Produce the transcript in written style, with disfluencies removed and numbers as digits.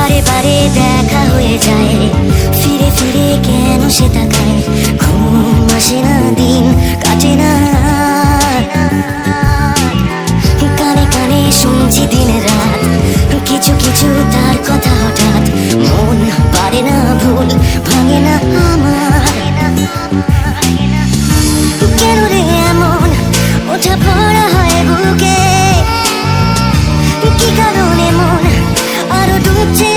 বারে বারে দেখা হয়ে যায়, ফিরে ফিরে কেন সে তাকায়। ঘুম আসে না, দিন কাটে না, কানে কানে শুনছি দিন রাত কিছু কিছু তার কথা। হঠাৎ মন পারে না, ভুল ভাঙে না আমার। কেন রে এমন ওঠা পড়া হয় বুকে, কি কারণে মন আরো ডুবছে